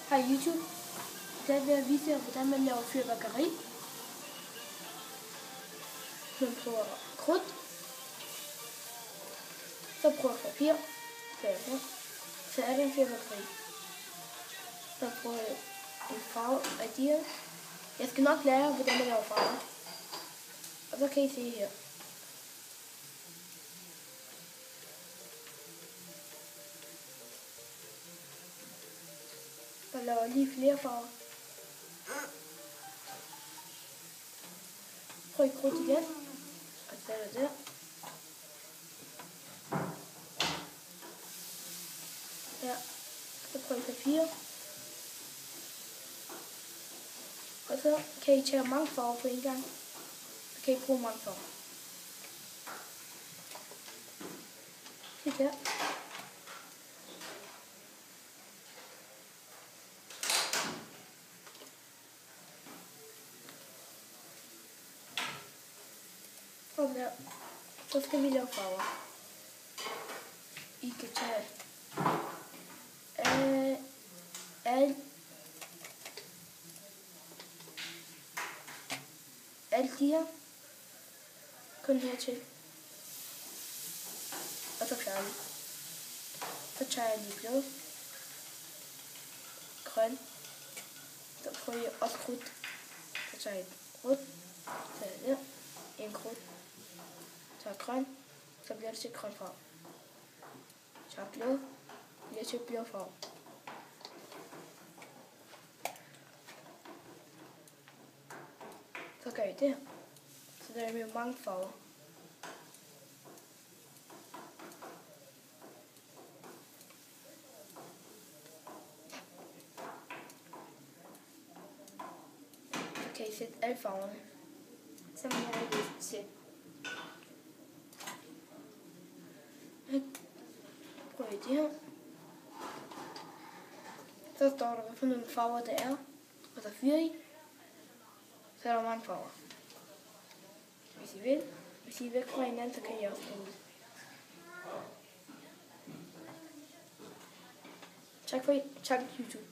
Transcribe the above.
Hej YouTube. I dag vil jeg vise jer, hvordan man laver fyrværkeri. Man bruger krudt, så bruger jeg papir, så er det en fyrværkeri. Så bruger jeg en farve af dyr. Jeg skal nok lære, hvordan man laver farver. Og så kan I se her. Jeg laver lige flere farver. Prøv krudt igen. Og så er det der. Ja. Så prøv papir. Og så kan I tage mange farver på en gang. Så kan I bruge mange farver. Se der. Og der. Så skal vi lave farver. I kan tage alt de her. Kun hertil. Og så færdig. Så tager jeg lige blå. Grøn. Så prøver jeg også krudt. Så tager jeg rødt. Så er det der. En krudt. Så grøn. Så bliver det til grøn farve. Så blå. Bliver til blå farve. Så gør jeg det. Så der er med mange farver. Så kan I sætte alle farverne, som jeg har lyst til. Prøv det her. Så står der, hvad for nogle farver det er. Og så fyrer I. Så er der mange farver. Hvis I vil. Hvis I er væk fra hinanden, så kan I også bruge det. Tak for YouTube.